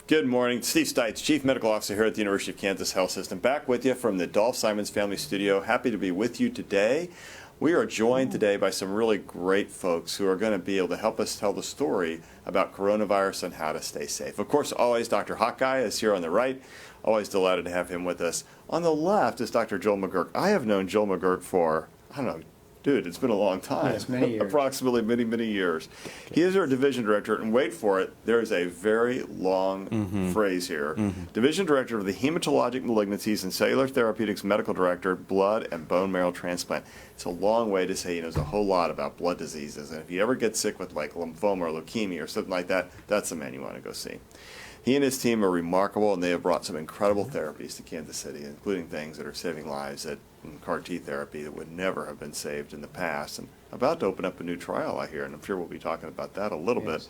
Good morning. Steve Stites, Chief Medical Officer here at the University of Kansas Health System, back with you from the Dolph Simons Family Studio. Happy to be with you today. We are joined today by some really great folks who are going to be able to help us tell the story about coronavirus and how to stay safe. Of course, always Dr. Hawkeye is here on the right. Always delighted to have him with us. On the left is Dr. Joel McGuirk. I have known Joel McGuirk for, I don't know, dude, it's been a long time. Yes, many years. Approximately many years. He is our division director, and wait for it, there's a very long phrase here. Division director of the Hematologic Malignancies and Cellular Therapeutics medical director, blood and bone marrow transplant. It's a long way to say he knows a whole lot about blood diseases, and if you ever get sick with like lymphoma or leukemia or something like that, that's the man you want to go see. He and his team are remarkable, and they have brought some incredible therapies to Kansas City, including things that are saving lives that CAR T therapy that would never have been saved in the past, and about to open up a new trial, I hear, and I'm sure we'll be talking about that a little bit.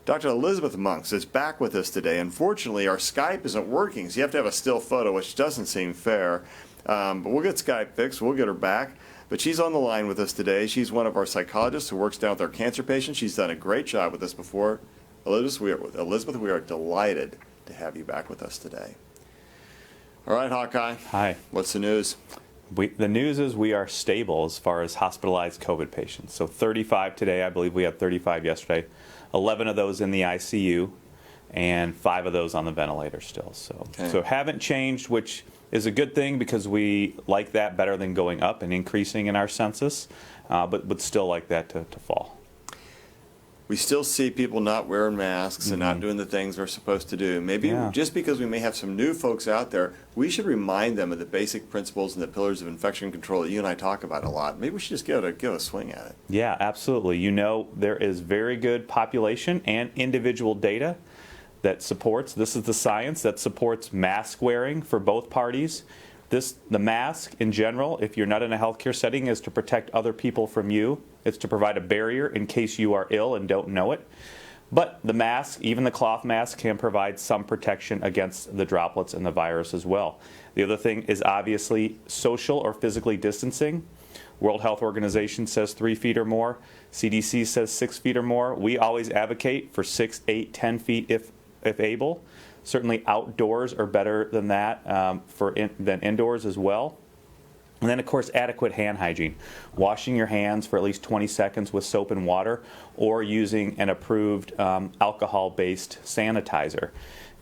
Dr. Elizabeth Muenks is back with us today. Unfortunately, our Skype isn't working, so you have to have a still photo, which doesn't seem fair, but we'll get Skype fixed. We'll get her back. But she's on the line with us today. She's one of our psychologists who works down with our cancer patients. She's done a great job with us before. Elizabeth, we are delighted to have you back with us today. All right, Hawkeye. Hi. What's the news? The news is we are stable as far as hospitalized COVID patients. So 35 today, I believe we had 35 yesterday, 11 of those in the ICU, and 5 of those on the ventilator still. So haven't changed, which is a good thing because we like that better than going up and increasing in our census, but would still like that to fall. We still see people not wearing masks and not doing the things they're supposed to do. Maybe just because we may have some new folks out there, we should remind them of the basic principles and the pillars of infection control that you and I talk about a lot. Maybe we should just give a swing at it. Yeah, absolutely. You know, there is very good population and individual data that supports, this is the science, that supports mask wearing for both parties. The mask in general, if you're not in a healthcare setting, is to protect other people from you. It's to provide a barrier in case you are ill and don't know it. But the mask, even the cloth mask, can provide some protection against the droplets and the virus as well. The other thing is obviously social or physically distancing. World Health Organization says 3 feet or more. CDC says 6 feet or more. We always advocate for 6, 8, 10 feet if able. Certainly outdoors are better than that than indoors as well. And then, of course, adequate hand hygiene. Washing your hands for at least 20 seconds with soap and water, or using an approved alcohol-based sanitizer.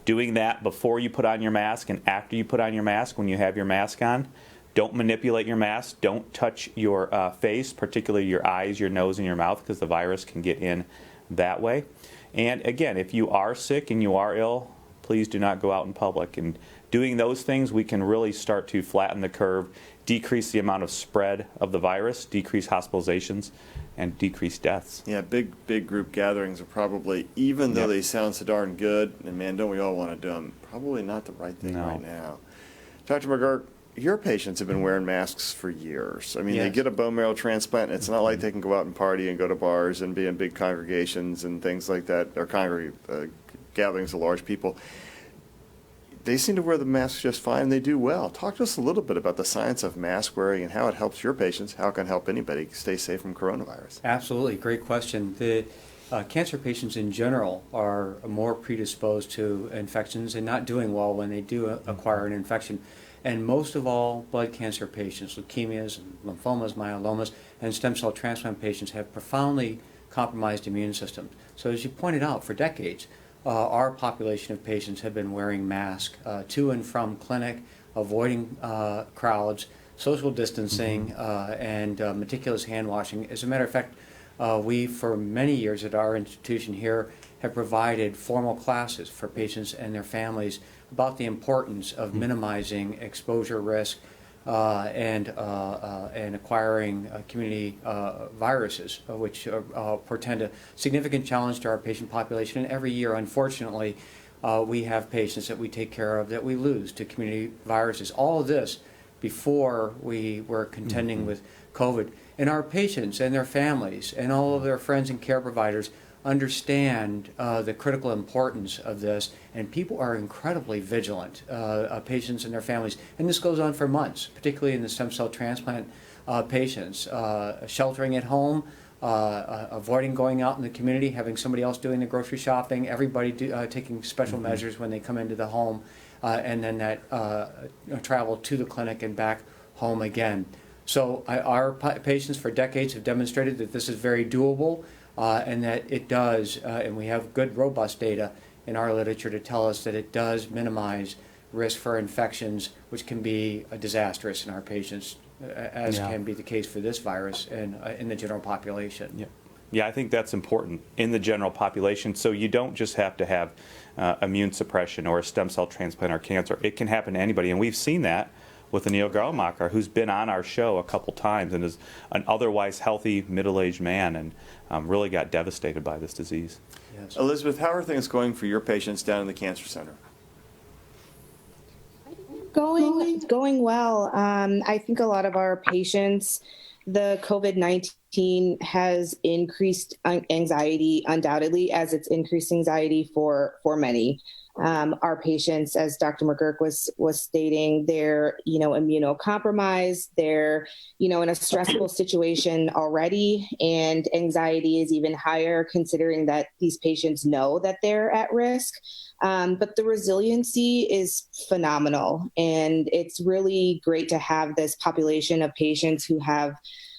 Doing that before you put on your mask and after you put on your mask when you have your mask on. Don't manipulate your mask. Don't touch your face, particularly your eyes, your nose, and your mouth, because the virus can get in that way. And again, if you are sick and you are ill, please do not go out in public. And doing those things, we can really start to flatten the curve, decrease the amount of spread of the virus, decrease hospitalizations, and decrease deaths. Yeah, big group gatherings are probably, even though they sound so darn good, and man, don't we all want to do them, probably not the right thing right now. Dr. McGuirk, your patients have been wearing masks for years. I mean, they get a bone marrow transplant, and it's not like they can go out and party and go to bars and be in big congregations and things like that, or gatherings of large people. They seem to wear the masks just fine, and they do well. Talk to us a little bit about the science of mask wearing and how it helps your patients, how it can help anybody stay safe from coronavirus. Absolutely, great question. The cancer patients in general are more predisposed to infections and not doing well when they do acquire an infection. And most of all, blood cancer patients, leukemias, lymphomas, myelomas, and stem cell transplant patients have profoundly compromised immune systems. So as you pointed out, for decades, our population of patients have been wearing masks to and from clinic, avoiding crowds, social distancing, and meticulous hand washing. As a matter of fact, we, for many years at our institution here, have provided formal classes for patients and their families about the importance of minimizing exposure risk and acquiring community viruses, which portend a significant challenge to our patient population. And every year, unfortunately, we have patients that we take care of that we lose to community viruses. All of this before we were contending with COVID. And our patients and their families and all of their friends and care providers understand the critical importance of this, and people are incredibly vigilant, patients and their families. And this goes on for months, particularly in the stem cell transplant patients, sheltering at home, avoiding going out in the community, having somebody else doing the grocery shopping, everybody taking special measures when they come into the home, and then that travel to the clinic and back home again. So our patients for decades have demonstrated that this is very doable, and that it does, and we have good, robust data in our literature to tell us that it does minimize risk for infections, which can be disastrous in our patients, as can be the case for this virus in the general population. Yeah. Yeah, I think that's important in the general population. So you don't just have to have immune suppression or a stem cell transplant or cancer. It can happen to anybody, and we've seen that with Anil Graumacher, who's been on our show a couple times and is an otherwise healthy middle-aged man and really got devastated by this disease. Yes. Elizabeth, how are things going for your patients down in the cancer center? Going well. I think a lot of our patients, the COVID-19 has increased anxiety undoubtedly, as it's increased anxiety for many. Our patients, as Dr. McGuirk was stating, they're, immunocompromised, they're, in a stressful situation already, and anxiety is even higher considering that these patients know that they're at risk. But the resiliency is phenomenal, and it's really great to have this population of patients who have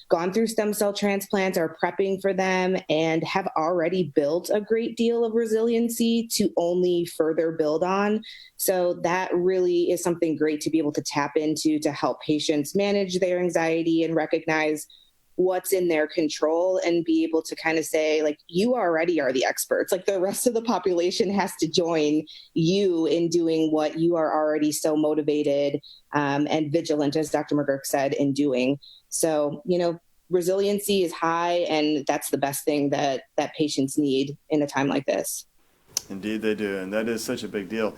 gone through stem cell transplants, are prepping for them, and have already built a great deal of resiliency to only further build on. So that really is something great to be able to tap into to help patients manage their anxiety and recognize what's in their control and be able to kind of say, like, you already are the experts. Like, the rest of the population has to join you in doing what you are already so motivated and vigilant, as Dr. McGuirk said, in doing. So, resiliency is high, and that's the best thing that patients need in a time like this. Indeed they do, and that is such a big deal.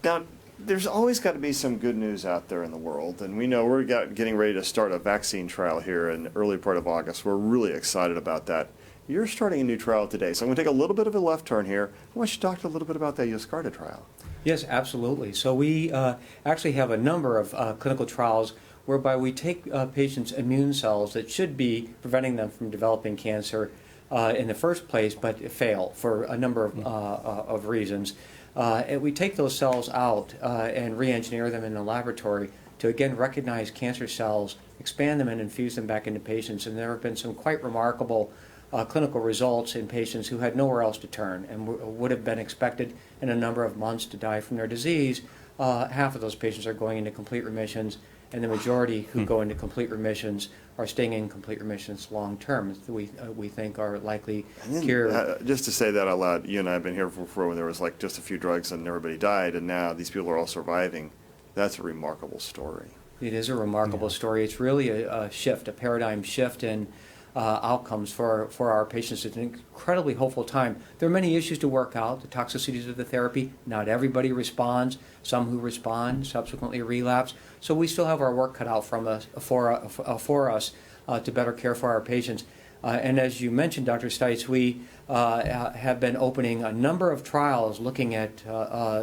Now, there's always got to be some good news out there in the world, and we know we're getting ready to start a vaccine trial here in the early part of August. We're really excited about that. You're starting a new trial today, so I'm going to take a little bit of a left turn here. I want you to talk a little bit about that Yescarta trial. Yes, absolutely. So we actually have a number of clinical trials whereby we take patients' immune cells that should be preventing them from developing cancer in the first place, but fail for a number of reasons. And we take those cells out and re-engineer them in the laboratory to, again, recognize cancer cells, expand them, and infuse them back into patients. And there have been some quite remarkable clinical results in patients who had nowhere else to turn and would have been expected in a number of months to die from their disease. Half of those patients are going into complete remissions, and the majority who go into complete remissions are staying in complete remissions long term. We think are likely cured. Just to say that out loud, you and I have been here before when there was like just a few drugs and everybody died, and now these people are all surviving. That's a remarkable story. It is a remarkable story. It's really a shift, a paradigm shift in outcomes for our patients. It's an incredibly hopeful time. There are many issues to work out, the toxicities of the therapy. Not everybody responds. Some who respond subsequently relapse. So we still have our work cut out for us to better care for our patients. And as you mentioned, Dr. Stites, we have been opening a number of trials looking at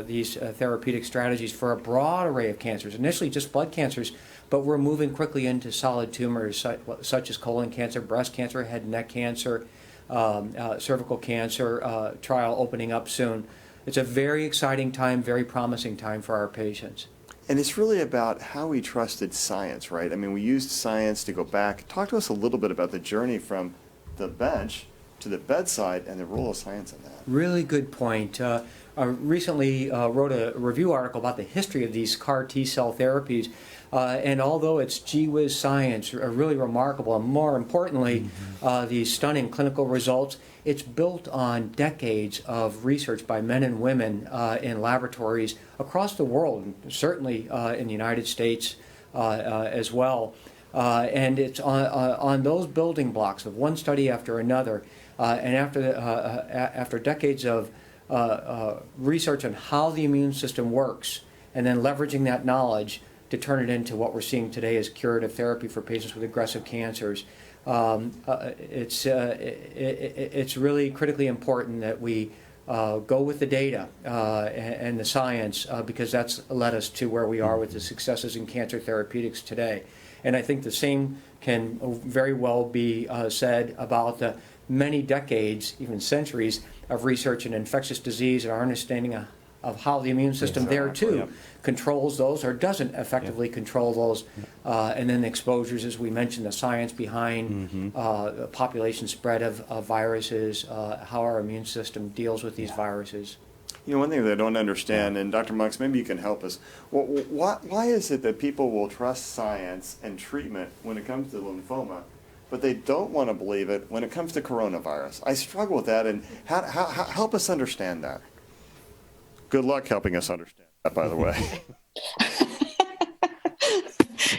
these therapeutic strategies for a broad array of cancers, initially just blood cancers, but we're moving quickly into solid tumors such as colon cancer, breast cancer, head and neck cancer, cervical cancer trial opening up soon. It's a very exciting time, very promising time for our patients. And it's really about how we trusted science, right? I mean, we used science to go back. Talk to us a little bit about the journey from the bench to the bedside and the role of science in that. Really good point. I recently wrote a review article about the history of these CAR T-cell therapies. And although it's gee whiz science, really remarkable, and more importantly, these stunning clinical results, it's built on decades of research by men and women in laboratories across the world, certainly in the United States as well. And it's on those building blocks of one study after another, and after decades of research on how the immune system works, and then leveraging that knowledge to turn it into what we're seeing today as curative therapy for patients with aggressive cancers. It's really critically important that we go with the data and the science because that's led us to where we are with the successes in cancer therapeutics today. And I think the same can very well be said about the many decades, even centuries, of research in infectious disease and our understanding of how the immune system there too controls those or doesn't effectively control those. And then the exposures, as we mentioned, the science behind the population spread of viruses, how our immune system deals with these viruses. You know, one thing that I don't understand, and Dr. Muenks, maybe you can help us. Why is it that people will trust science and treatment when it comes to lymphoma, but they don't want to believe it when it comes to coronavirus? I struggle with that, and how help us understand that. Good luck helping us understand that, by the way.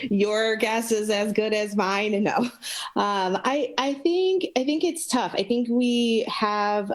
Your guess is as good as mine. No, I think it's tough. I think we have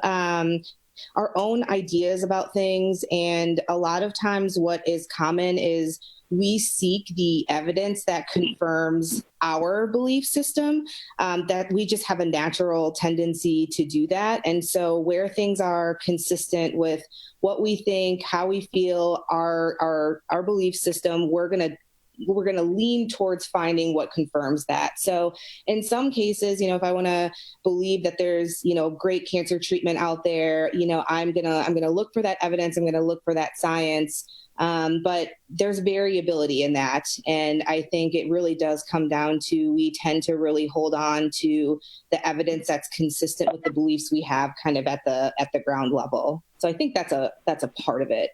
our own ideas about things, and a lot of times, what is common is we seek the evidence that confirms our belief system, that we just have a natural tendency to do that. And so where things are consistent with what we think, how we feel, our belief system, we're going to lean towards finding what confirms that. So in some cases, if I want to believe that there's, great cancer treatment out there, I'm going to look for that evidence. I'm going to look for that science. But there's variability in that. And I think it really does come down to, we tend to really hold on to the evidence that's consistent with the beliefs we have kind of at the ground level. So I think that's a part of it.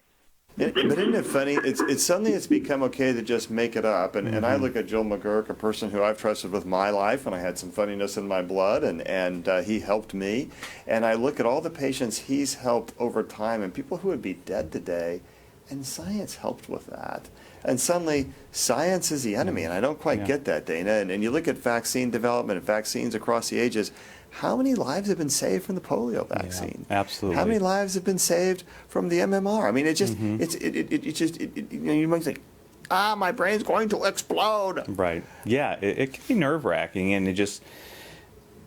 But isn't it funny? It's something that's become okay to just make it up. And I look at Joel McGuirk, a person who I've trusted with my life, and I had some funniness in my blood, and he helped me. And I look at all the patients he's helped over time, and people who would be dead today, and science helped with that. And suddenly, science is the enemy, and I don't quite get that, Dana. And you look at vaccine development and vaccines across the ages. How many lives have been saved from the polio vaccine? Yeah, absolutely. How many lives have been saved from the MMR? I mean, it just, you might think, my brain's going to explode. Right. Yeah, it can be nerve-wracking, and it just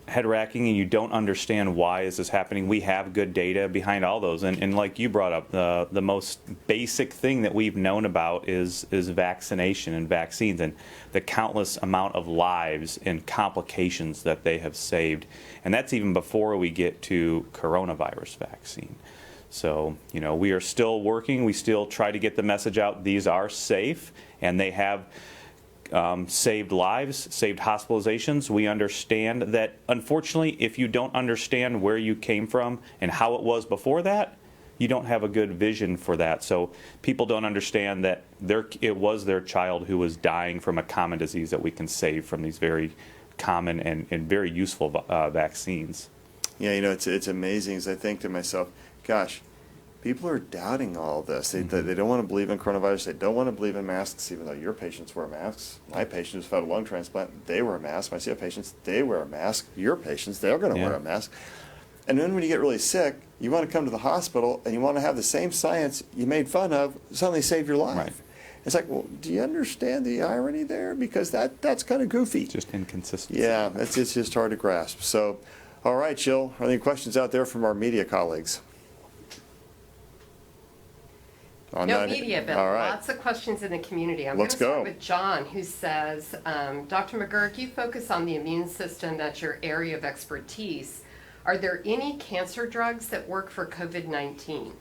head-wracking, and you don't understand why is this happening. We have good data behind all those, and like you brought up, the most basic thing that we've known about is vaccination and vaccines, and the countless amount of lives and complications that they have saved, and that's even before we get to coronavirus vaccine. So, we are still working. We still try to get the message out. These are safe, and they have saved lives, saved hospitalizations. We understand that, unfortunately, if you don't understand where you came from and how it was before that, you don't have a good vision for that. So people don't understand that it was their child who was dying from a common disease that we can save from these very common and very useful vaccines. Yeah, it's amazing as I think to myself, gosh, people are doubting all this. They don't want to believe in coronavirus. They don't want to believe in masks, even though your patients wear masks. My patient who's had a lung transplant, they wear a mask. My CF patients, they wear a mask. Your patients, they're going to wear a mask. And then when you get really sick, you want to come to the hospital and you want to have the same science you made fun of suddenly save your life. Right. It's like, well, do you understand the irony there? Because that's kind of goofy. Just inconsistency. Yeah, it's just hard to grasp. So, all right, Jill, are there any questions out there from our media colleagues? No media, but all right. Lots of questions in the community. I'm Let's going to go. start with John, who says, Dr. McGuirk, you focus on the immune system. That's your area of expertise. Are there any cancer drugs that work for COVID-19?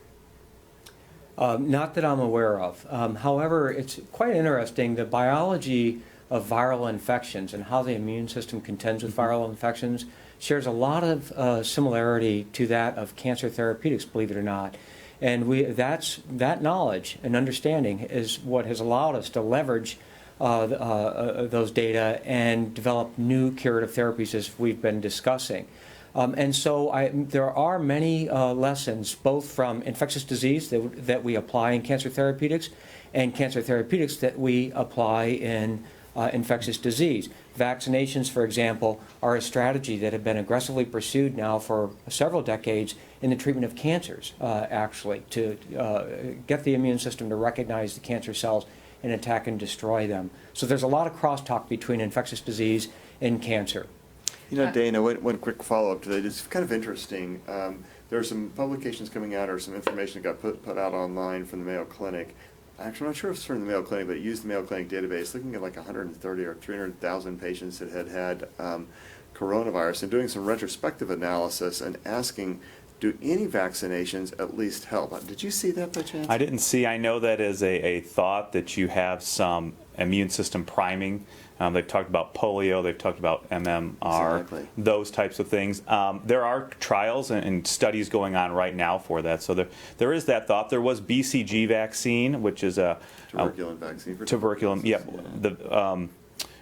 Not that I'm aware of. However, it's quite interesting, the biology of viral infections and how the immune system contends with viral infections shares a lot of similarity to that of cancer therapeutics, believe it or not. And that knowledge and understanding is what has allowed us to leverage those data and develop new curative therapies, as we've been discussing. And so there are many lessons, both from infectious disease that we apply in cancer therapeutics and cancer therapeutics that we apply in infectious disease. Vaccinations, for example, are a strategy that have been aggressively pursued now for several decades in the treatment of cancers, actually, to get the immune system to recognize the cancer cells and attack and destroy them. So there's a lot of crosstalk between infectious disease and cancer. Dana, one quick follow-up to that. It's kind of interesting. There are some publications coming out or some information that got put out online from the Mayo Clinic actually, I'm not sure if it's from the Mayo Clinic, but it used the Mayo Clinic database, looking at like 130 or 300,000 patients that had coronavirus and doing some retrospective analysis and asking, do any vaccinations at least help? Did you see that by chance? I didn't see. I know that is a thought that you have some immune system priming. They've talked about polio. They've talked about MMR, Exactly. those types of things. There are trials and studies going on right now for that. So there is that thought. There was BCG vaccine, which is a Tuberculin vaccine for tuberculin. Yep. Yeah.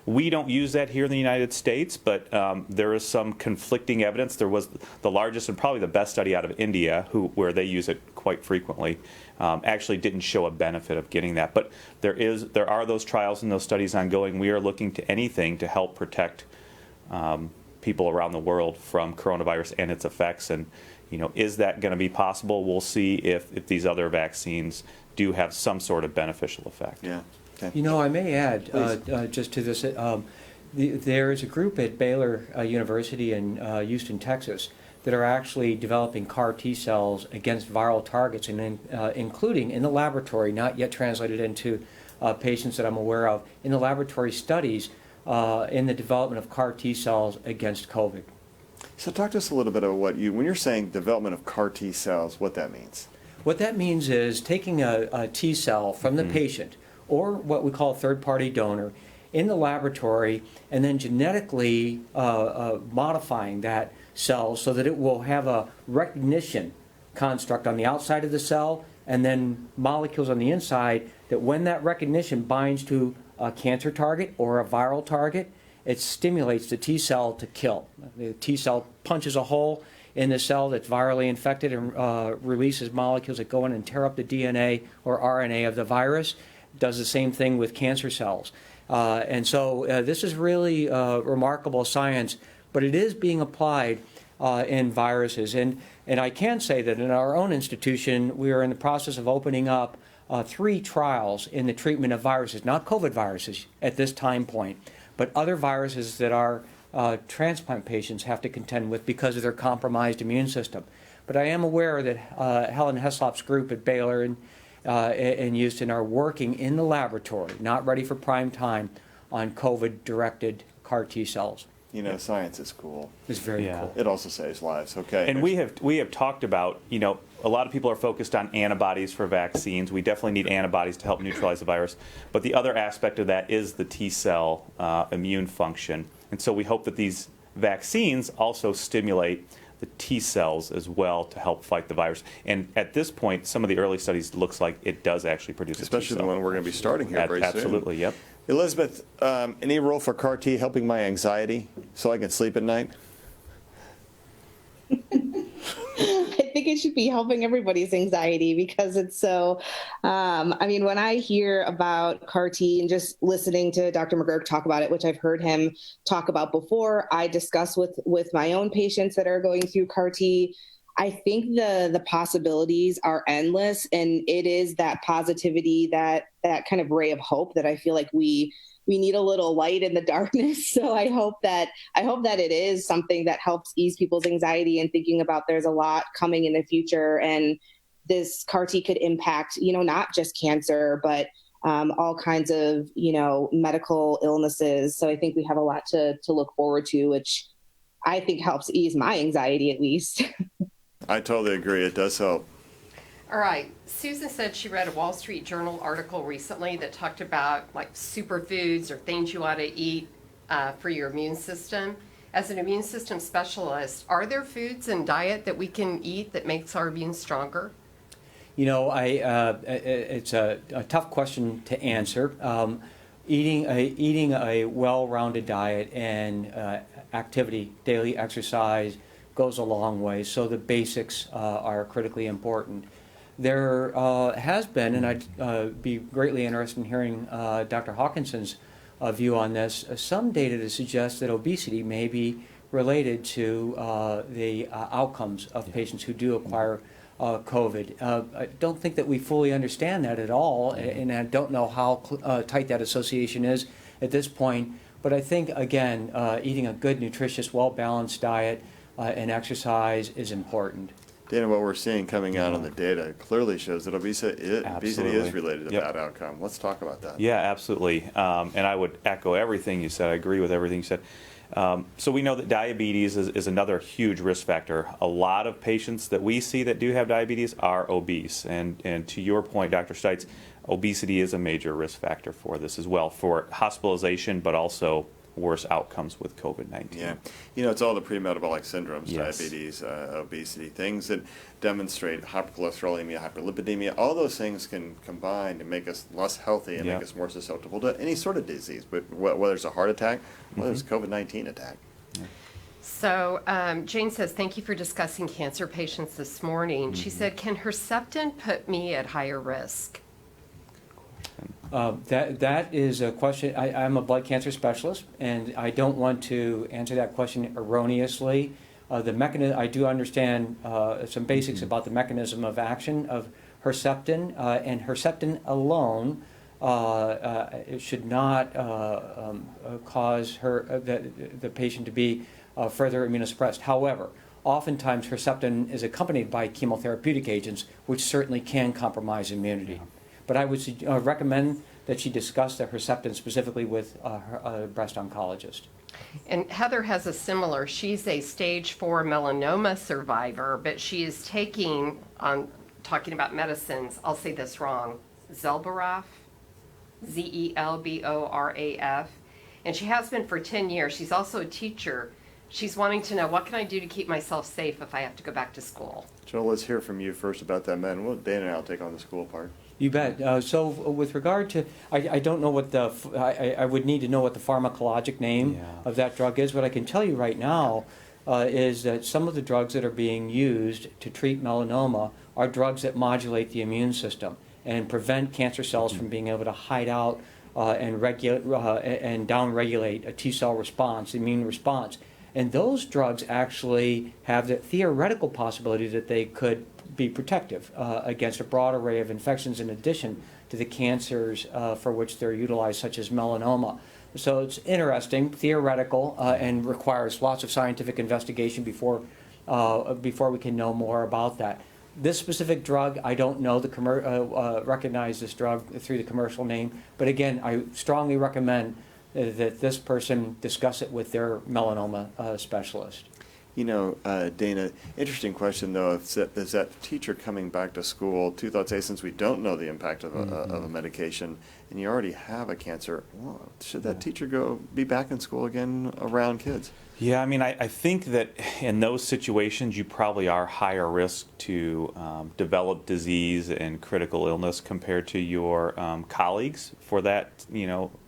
We don't use that here in the United States, but there is some conflicting evidence. There was the largest and probably the best study out of India, where they use it quite frequently, actually didn't show a benefit of getting that. But there are those trials and those studies ongoing. We are looking to anything to help protect people around the world from coronavirus and its effects. And is that going to be possible? We'll see if these other vaccines do have some sort of beneficial effect. Yeah. Okay. I may add just to this, there is a group at Baylor University in Houston, Texas, that are actually developing CAR T cells against viral targets, and including in the laboratory, not yet translated into patients that I'm aware of, in the laboratory studies in the development of CAR T cells against COVID. So talk to us a little bit about when you're saying development of CAR T cells, what that means. What that means is taking a T cell from the patient, or what we call a third-party donor, in the laboratory, and then genetically modifying that cell so that it will have a recognition construct on the outside of the cell, and then molecules on the inside that when that recognition binds to a cancer target or a viral target, it stimulates the T cell to kill. The T cell punches a hole in the cell that's virally infected and releases molecules that go in and tear up the DNA or RNA of the virus. Does the same thing with cancer cells. And so this is really remarkable science, but it is being applied in viruses. And I can say that in our own institution, we are in the process of opening up 3 trials in the treatment of viruses, not COVID viruses at this time point, but other viruses that our transplant patients have to contend with because of their compromised immune system. But I am aware that Helen Heslop's group at Baylor and Houston are working in the laboratory, not ready for prime time, on COVID-directed CAR T cells. Science is cool. It's very cool. It also saves lives. Okay. And we have talked about, a lot of people are focused on antibodies for vaccines. We definitely need antibodies to help neutralize the virus. But the other aspect of that is the T cell immune function. And so we hope that these vaccines also stimulate the T cells as well to help fight the virus. And at this point, some of the early studies looks like it does actually produce especially a T cell. the one we're going to be starting here very soon. Absolutely, yep. Elizabeth, any role for CAR T helping my anxiety so I can sleep at night? I think it should be helping everybody's anxiety because it's so, when I hear about CAR T and just listening to Dr. McGuirk talk about it, which I've heard him talk about before, I discuss with my own patients that are going through CAR T. I think the possibilities are endless, and it is that positivity, that kind of ray of hope that I feel like we need a little light in the darkness. So I hope that it is something that helps ease people's anxiety and thinking about there's a lot coming in the future, and this CAR T could impact, not just cancer, but all kinds of, medical illnesses. So I think we have a lot to look forward to, which I think helps ease my anxiety at least. I totally agree. It does help. All right. Susan said she read a Wall Street Journal article recently that talked about like superfoods or things you ought to eat for your immune system. As an immune system specialist, are there foods and diet that we can eat that makes our immune stronger? It's a tough question to answer. Eating a well-rounded diet and activity, daily exercise, goes a long way. So the basics are critically important. There has been, and I'd be greatly interested in hearing Dr. Hawkinson's view on this, some data to suggest that obesity may be related to the outcomes of patients who do acquire COVID. I don't think that we fully understand that at all, and I don't know how tight that association is at this point. But I think, again, eating a good, nutritious, well-balanced diet and exercise is important. Dana, what we're seeing coming out on the data clearly shows that obesity is Absolutely. related to Yep. bad outcome. Let's talk about that. Yeah, absolutely. And I would echo everything you said. I agree with everything you said. So we know that diabetes is another huge risk factor. A lot of patients that we see that do have diabetes are obese. And to your point, Dr. Stites, obesity is a major risk factor for this as well, for hospitalization, but also worse outcomes with COVID-19. Yeah, it's all the pre-metabolic syndromes, Yes. diabetes, obesity, things that demonstrate hypercholesterolemia, hyperlipidemia. All those things can combine to make us less healthy and Yeah. make us more susceptible to any sort of disease, but whether it's a heart attack, whether it's Mm-hmm. a COVID-19 attack. So Jane says, thank you for discussing cancer patients this morning. She said, can Herceptin put me at higher risk? That is a question. I'm a blood cancer specialist, and I don't want to answer that question erroneously. The mechanism, I do understand some basics about the mechanism of action of Herceptin, and Herceptin alone it should not cause the patient to be further immunosuppressed. However, oftentimes Herceptin is accompanied by chemotherapeutic agents, which certainly can compromise immunity. But I would recommend that she discuss the Herceptin specifically with her breast oncologist. And Heather has a similar, she's a stage 4 melanoma survivor, but she is taking, talking about medicines, I'll say this wrong, Zelboraf, Zelboraf, and she has been for 10 years. She's also a teacher. She's wanting to know, what can I do to keep myself safe if I have to go back to school? Joel, let's hear from you first about that, man. Well, Dana and I will take on the school part. You bet. So with regard to, I don't know what I would need to know what the pharmacologic name of that drug is. What I can tell you right now is that some of the drugs that are being used to treat melanoma are drugs that modulate the immune system and prevent cancer cells from being able to hide out and downregulate a T-cell response, immune response. And those drugs actually have the theoretical possibility that they could be protective against a broad array of infections in addition to the cancers for which they're utilized, such as melanoma. So it's interesting, theoretical, and requires lots of scientific investigation before we can know more about that. This specific drug, I don't know recognize this drug through the commercial name, but again, I strongly recommend that this person discuss it with their melanoma specialist. Dana, interesting question though. Is that teacher coming back to school? Two thoughts. Since we don't know the impact of a medication, and you already have a cancer, well, should that teacher be back in school again around kids? Yeah, I mean, I think that in those situations, you probably are higher risk to develop disease and critical illness compared to your colleagues for that,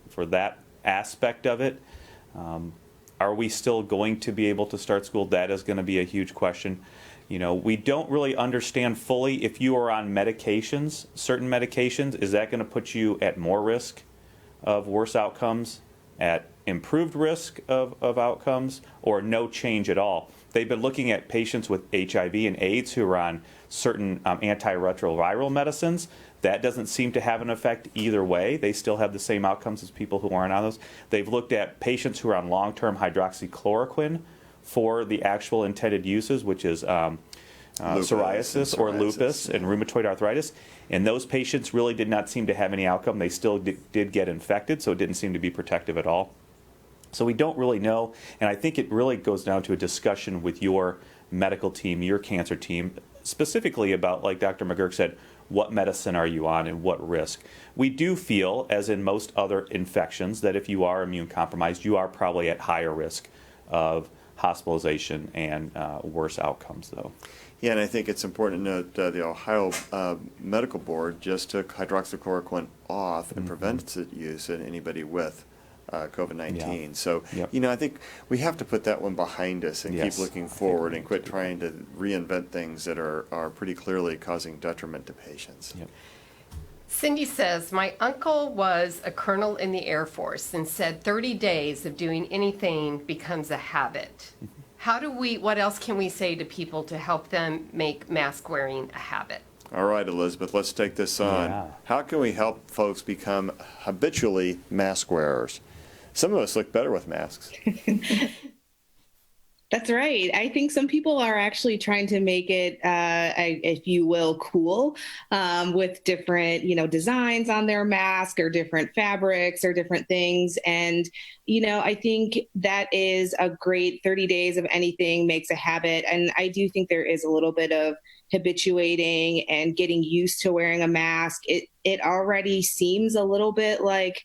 for that aspect of it. Are we still going to be able to start school? That is going to be a huge question. We don't really understand fully if you are on medications, certain medications, is that going to put you at more risk of worse outcomes, at improved risk of outcomes, or no change at all? They've been looking at patients with HIV and AIDS who are on certain antiretroviral medicines. That doesn't seem to have an effect either way. They still have the same outcomes as people who aren't on those. They've looked at patients who are on long-term hydroxychloroquine for the actual intended uses, which is psoriasis or lupus and rheumatoid arthritis. And those patients really did not seem to have any outcome. They still did get infected, so it didn't seem to be protective at all. So we don't really know, and I think it really goes down to a discussion with your medical team, your cancer team, specifically about, like Dr. McGuirk said, what medicine are you on and what risk. We do feel, as in most other infections, that if you are immune compromised, you are probably at higher risk of hospitalization and worse outcomes, though. Yeah, and I think it's important to note the Ohio Medical Board just took hydroxychloroquine off and prevents its use in anybody with COVID-19. Yeah. So, Yep. I think we have to put that one behind us and Yes. keep looking forward and quit trying to reinvent things that are pretty clearly causing detriment to patients. Yep. Cindy says, my uncle was a colonel in the Air Force and said 30 days of doing anything becomes a habit. What else can we say to people to help them make mask wearing a habit? All right, Elizabeth, let's take this on. Yeah. How can we help folks become habitually mask wearers? Some of us look better with masks. That's right. I think some people are actually trying to make it, if you will, cool, with different, designs on their mask or different fabrics or different things. And, I think that is a great 30 days of anything makes a habit. And I do think there is a little bit of habituating and getting used to wearing a mask. It already seems a little bit like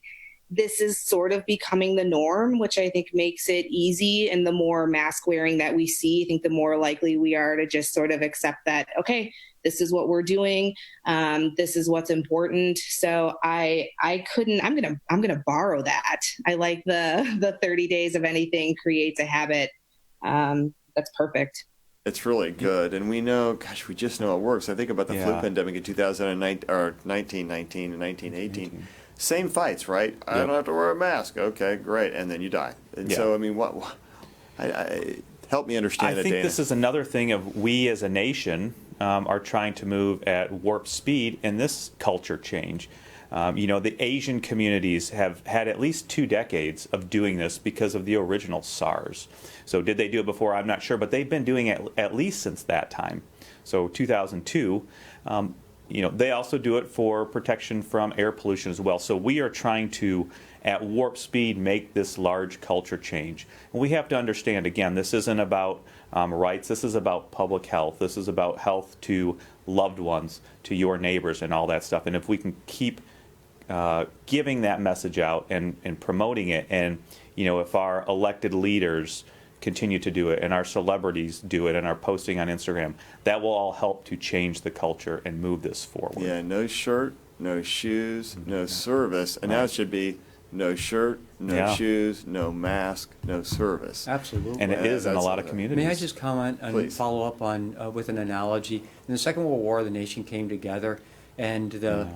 this is sort of becoming the norm, which I think makes it easy. And the more mask wearing that we see, I think the more likely we are to just sort of accept that, okay, this is what we're doing. This is what's important. So I'm going to borrow that. I like the 30 days of anything creates a habit. That's perfect. It's really good. And we know, gosh, we just know it works. I think about the flu pandemic in 2019 or 1919 and 1918. Same fights, right? Yep. I don't have to wear a mask. Okay, great. And then you die. And so, I mean, help me understand that, I think Dana. this is another thing of we as a nation are trying to move at warp speed in this culture change. The Asian communities have had at least 2 decades of doing this because of the original SARS. So did they do it before? I'm not sure, but they've been doing it at least since that time. So 2002. They also do it for protection from air pollution as well. So we are trying to, at warp speed, make this large culture change. And we have to understand, again, this isn't about rights. This is about public health. This is about health to loved ones, to your neighbors, and all that stuff. And if we can keep giving that message out and promoting it, and if our elected leaders continue to do it, and our celebrities do it, and are posting on Instagram, that will all help to change the culture and move this forward. Yeah, no shirt, no shoes, no service, and now it should be no shirt, no shoes, no mask, no service. Absolutely. And it is in a lot of communities. May I just comment and follow up on with an analogy? In the Second World War, the nation came together, and the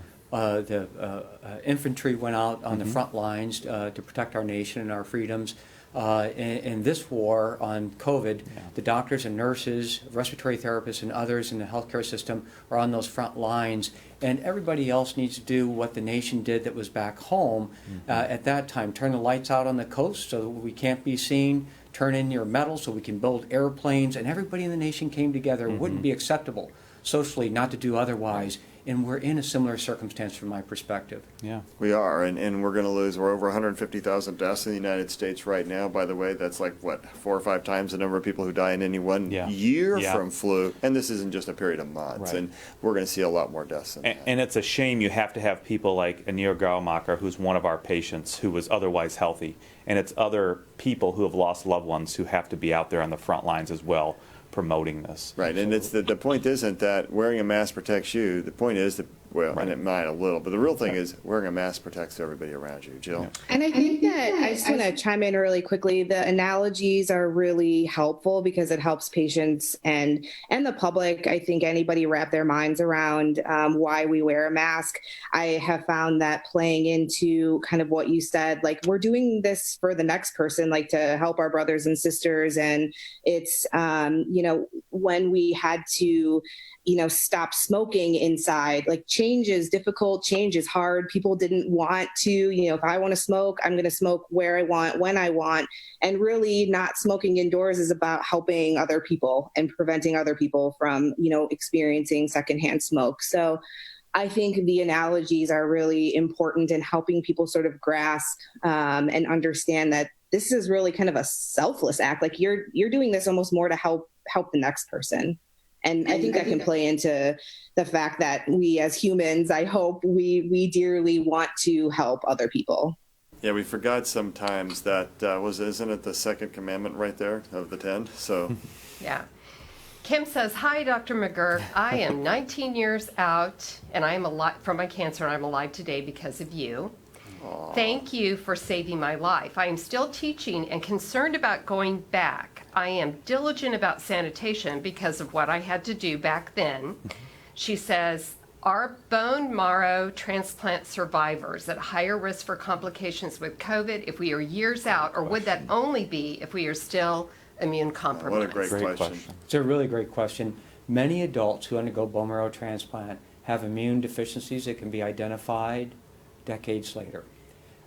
infantry went out on the front lines to protect our nation and our freedoms. In this war on COVID, the doctors and nurses, respiratory therapists, and others in the healthcare system are on those front lines, and everybody else needs to do what the nation did that was back home at that time. Turn the lights out on the coast so that we can't be seen. Turn in your metal so we can build airplanes, and everybody in the nation came together. It wouldn't be acceptable socially not to do otherwise. And we're in a similar circumstance from my perspective. Yeah, we are, and we're going to lose. We're over 150,000 deaths in the United States right now. By the way, that's like, 4 or 5 times the number of people who die in any one year from flu. And this isn't just a period of months. Right. And we're going to see a lot more deaths than that. And it's a shame you have to have people like Anir Graumacher, who's one of our patients, who was otherwise healthy. And it's other people who have lost loved ones who have to be out there on the front lines as well, promoting this. Right, and it's the point isn't that wearing a mask protects you. The point is that, and it might a little, but the real thing is wearing a mask protects everybody around you. Jill? Yeah. And I think that I just want to chime in really quickly. The analogies are really helpful because it helps patients and the public. I think anybody wrap their minds around why we wear a mask. I have found that playing into kind of what you said, like we're doing this for the next person, like to help our brothers and sisters. And it's, when we had to, stop smoking inside, like change is difficult, change is hard. People didn't want to, if I want to smoke, I'm going to smoke where I want, when I want. And really not smoking indoors is about helping other people and preventing other people from, experiencing secondhand smoke. So I think the analogies are really important in helping people sort of grasp and understand that this is really kind of a selfless act. Like you're doing this almost more to help the next person. And I think that can play into the fact that we as humans, I hope we dearly want to help other people. Yeah, we forgot sometimes that isn't it the second commandment right there of the 10? So, yeah. Kim says, "Hi, Dr. McGuirk. I am 19 years out, and I am alive from my cancer, and I'm alive today because of you. Aww. Thank you for saving my life. I am still teaching and concerned about going back. I am diligent about sanitation because of what I had to do back then." She says, "Are bone marrow transplant survivors at higher risk for complications with COVID if we are years out, or would that only be if we are still immune compromised?" What a great question. It's a really great question. Many adults who undergo bone marrow transplant have immune deficiencies that can be identified decades later.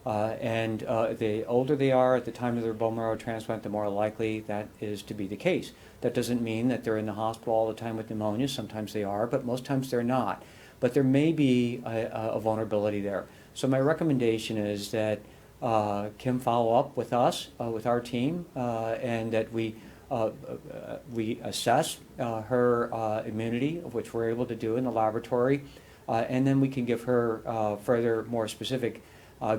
The older they are at the time of their bone marrow transplant, the more likely that is to be the case. That doesn't mean that they're in the hospital all the time with pneumonia. Sometimes they are, but most times they're not. But there may be a vulnerability there. So my recommendation is that Kim follow up with us, with our team, and that we assess her immunity, which we're able to do in the laboratory, and then we can give her further, more specific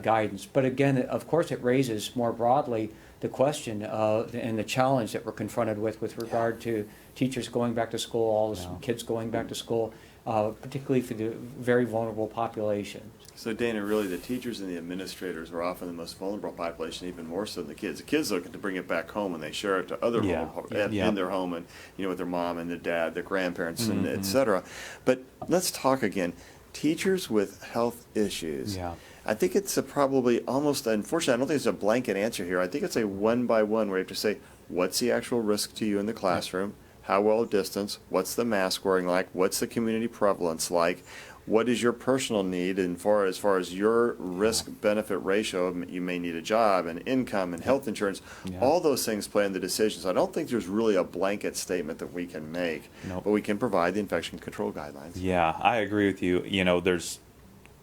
guidance. But again, of course, it raises more broadly the question and the challenge that we're confronted with regard to teachers going back to school, all the kids going back to school, particularly for the very vulnerable population. So Dana, really the teachers and the administrators are often the most vulnerable population, even more so than the kids. The kids looking to bring it back home and they share it to other vulnerable in their home and with their mom and their dad, their grandparents, and et cetera. But let's talk again. Teachers with health issues. Yeah. I think it's probably almost, unfortunately, I don't think it's a blanket answer here. I think it's a one-by-one where you have to say, what's the actual risk to you in the classroom? How well distanced? What's the mask wearing like? What's the community prevalence like? What is your personal need as far as your risk-benefit ratio? You may need a job and income and health insurance. All those things play in the decisions. I don't think there's really a blanket statement that we can make, but we can provide the infection control guidelines. Yeah, I agree with you.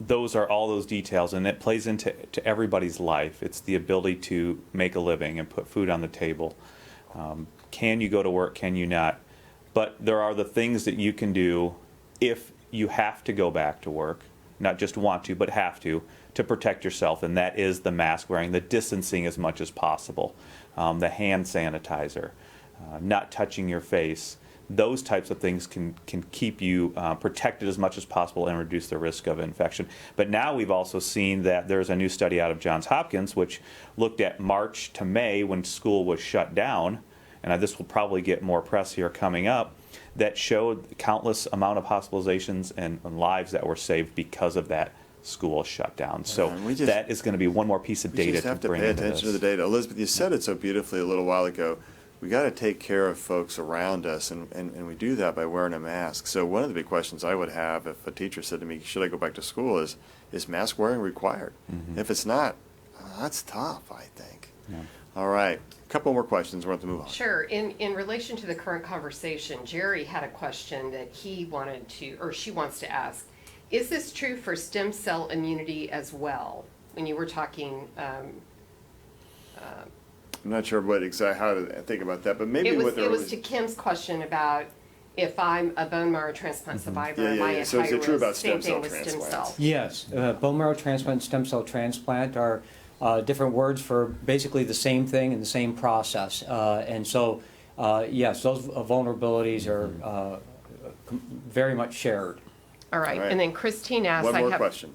Those are all those details, and it plays into everybody's life. It's the ability to make a living and put food on the table. Can you go to work? Can you not? But there are the things that you can do if you have to go back to work, not just want to, but have to protect yourself, and that is the mask wearing, the distancing as much as possible, the hand sanitizer, not touching your face. Those types of things can keep you protected as much as possible and reduce the risk of infection. But now we've also seen that there's a new study out of Johns Hopkins which looked at March to May when school was shut down, and this will probably get more press here coming up, that showed countless amount of hospitalizations and lives that were saved because of that school shut down. So that is going to be one more piece of data to bring into this. We just have to pay attention to the data. Elizabeth, you said it so beautifully a little while ago. We got to take care of folks around us, and we do that by wearing a mask. So one of the big questions I would have if a teacher said to me, should I go back to school, is mask wearing required? If it's not, that's tough, I think. All right. A couple more questions. We're going to move on. Sure. In relation to the current conversation, Jerry had a question that he wanted to, or she wants to ask. Is this true for stem cell immunity as well? When you were talking... I'm not sure how to think about that, but maybe it was to Kim's question about if I'm a bone marrow transplant survivor, am I at So is high it true risk? about Same stem cell thing with stem transplants? cell. Yes, bone marrow transplant and stem cell transplant are different words for basically the same thing and the same process. And so, yes, those vulnerabilities are very much shared. All right. And then Christine asked, One more question.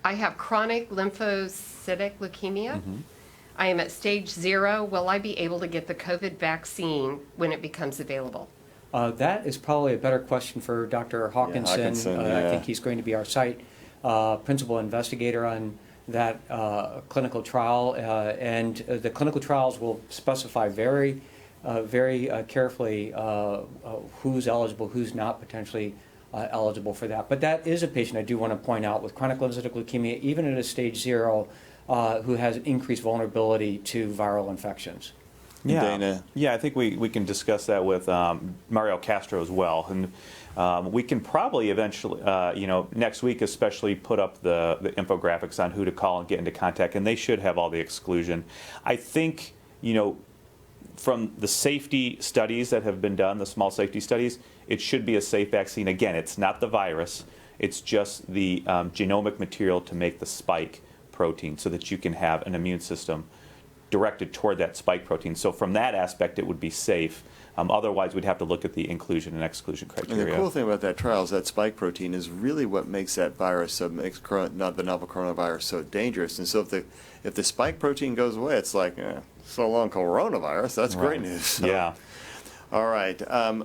I have chronic lymphocytic leukemia. I am at stage 0. Will I be able to get the COVID vaccine when it becomes available? That is probably a better question for Dr. Hawkinson. I think he's going to be our site principal investigator on that clinical trial. And the clinical trials will specify very carefully who's eligible, who's not potentially eligible for that. But that is a patient, I do want to point out, with chronic lymphocytic leukemia, even at a stage 0, who has increased vulnerability to viral infections. Dana. Yeah, I think we can discuss that with Mario Castro as well. And we can probably eventually, next week especially, put up the infographics on who to call and get into contact, and they should have all the exclusion. I think, from the safety studies that have been done, the small safety studies, it should be a safe vaccine. Again, it's not the virus, it's just the genomic material to make the spike protein so that you can have an immune system directed toward that spike protein. So from that aspect, it would be safe. Otherwise, we'd have to look at the inclusion and exclusion criteria. And the cool thing about that trial is that spike protein is really what makes that virus, makes the novel coronavirus so dangerous. And so if the spike protein goes away, it's like, so long coronavirus, that's great news. So. Yeah. All right.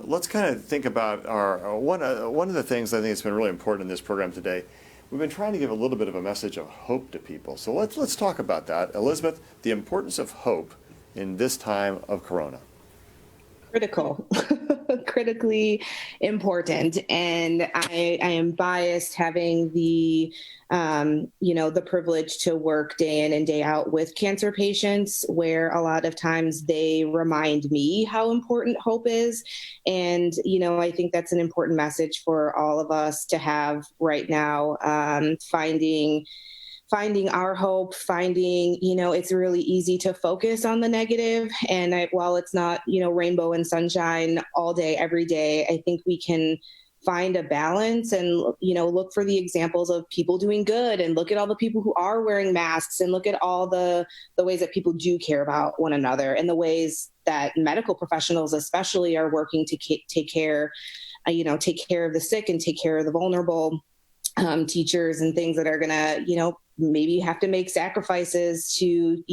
Let's kind of think about our one of the things I think has been really important in this program today. We've been trying to give a little bit of a message of hope to people. So let's talk about that. Elizabeth, the importance of hope in this time of corona. Critical. critically important. And I am biased having the the privilege to work day in and day out with cancer patients, where a lot of times they remind me how important hope is. And, I think that's an important message for all of us to have right now, finding our hope, it's really easy to focus on the negative. And while it's not, rainbow and sunshine all day, every day, I think we can find a balance and, look for the examples of people doing good, and look at all the people who are wearing masks, and look at all the ways that people do care about one another, and the ways that medical professionals especially are working to take care of the sick and take care of the vulnerable, teachers and things that are going to, maybe have to make sacrifices to,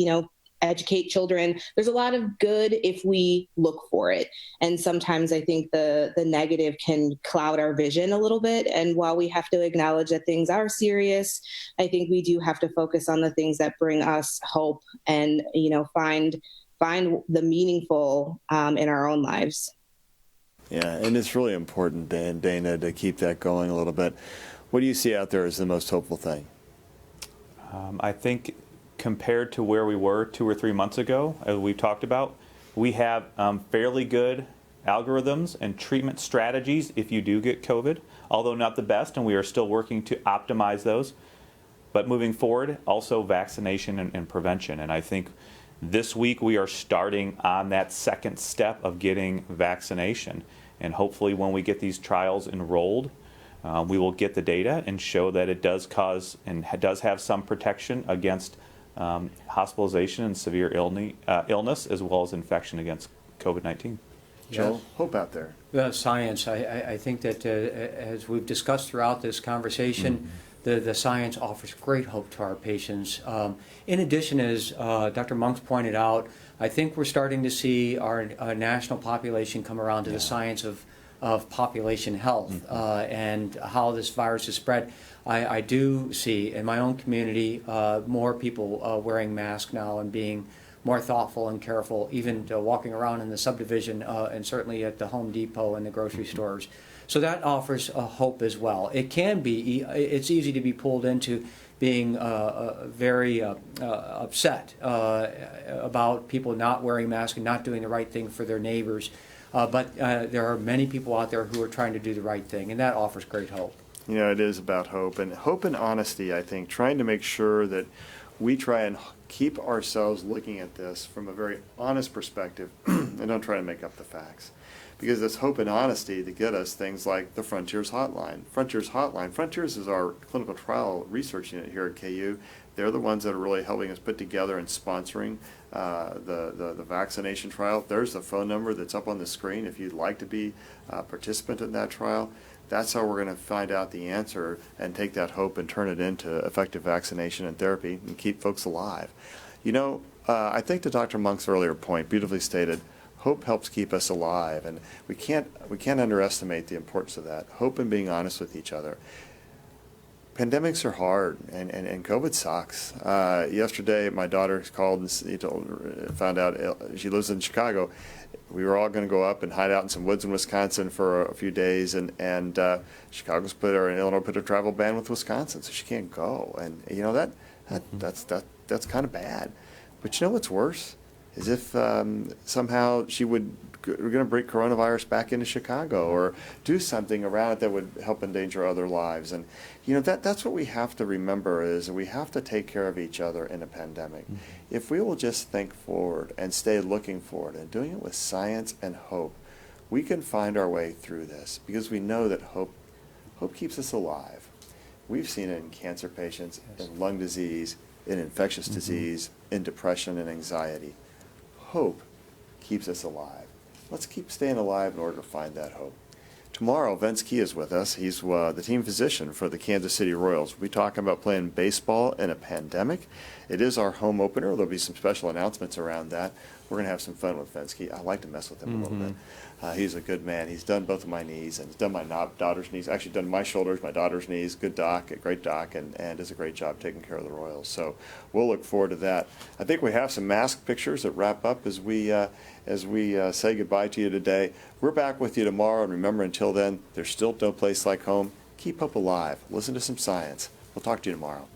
educate children. There's a lot of good if we look for it. And sometimes I think the negative can cloud our vision a little bit. And while we have to acknowledge that things are serious, I think we do have to focus on the things that bring us hope and, find the meaningful in our own lives. Yeah, and it's really important, Dana, to keep that going a little bit. What do you see out there as the most hopeful thing? I think compared to where we were 2 or 3 months ago, as we've talked about, we have fairly good algorithms and treatment strategies if you do get COVID, although not the best, and we are still working to optimize those. But moving forward, also vaccination and prevention. And I think this week we are starting on that second step of getting vaccination. And hopefully when we get these trials enrolled, we will get the data and show that it does cause and does have some protection against hospitalization and severe illness, as well as infection against COVID-19. Joel, hope out there. Science. I think that as we've discussed throughout this conversation, the science offers great hope to our patients. In addition, as Dr. Muenks pointed out, I think we're starting to see our national population come around to the science of population health and how this virus is spread. I do see in my own community more people wearing masks now and being more thoughtful and careful, even walking around in the subdivision and certainly at the Home Depot and the grocery stores. So that offers hope as well. It's easy to be pulled into being very upset about people not wearing masks and not doing the right thing for their neighbors. But there are many people out there who are trying to do the right thing, and that offers great hope. It is about hope and honesty, I think, trying to make sure that we try and keep ourselves looking at this from a very honest perspective and don't try to make up the facts. Because it's hope and honesty to get us things like the Frontiers Hotline. Frontiers is our clinical trial research unit here at KU. They're the ones that are really helping us put together and sponsoring the vaccination trial. There's the phone number that's up on the screen if you'd like to be a participant in that trial. That's how we're going to find out the answer and take that hope and turn it into effective vaccination and therapy and keep folks alive. I think to Dr. Muenks' earlier point, beautifully stated, hope helps keep us alive, and we can't underestimate the importance of that. Hope and being honest with each other. Pandemics are hard, and COVID sucks. Yesterday, my daughter called and found out she lives in Chicago. We were all going to go up and hide out in some woods in Wisconsin for a few days, and Illinois put a travel ban with Wisconsin, so she can't go. And that's kind of bad. But what's worse is if somehow we're going to bring coronavirus back into Chicago or do something around it that would help endanger other lives. And that's what we have to remember is we have to take care of each other in a pandemic. Mm-hmm. If we will just think forward and stay looking forward and doing it with science and hope, we can find our way through this because we know that hope keeps us alive. We've seen it in cancer patients, in lung disease, in infectious disease, in depression and anxiety. Hope keeps us alive. Let's keep staying alive in order to find that hope. Tomorrow, Vince Key is with us. He's the team physician for the Kansas City Royals. We'll be talking about playing baseball in a pandemic. It is our home opener. There'll be some special announcements around that. We're going to have some fun with Vince Key. I like to mess with him a little bit. He's a good man. He's done both of my knees, and he's done my daughter's knees. Actually done my shoulders, my daughter's knees. Good doc, a great doc, and does a great job taking care of the Royals. So we'll look forward to that. I think we have some mask pictures that wrap up as we as we say goodbye to you today. We're back with you tomorrow, and remember, until then, there's still no place like home. Keep hope alive. Listen to some science. We'll talk to you tomorrow.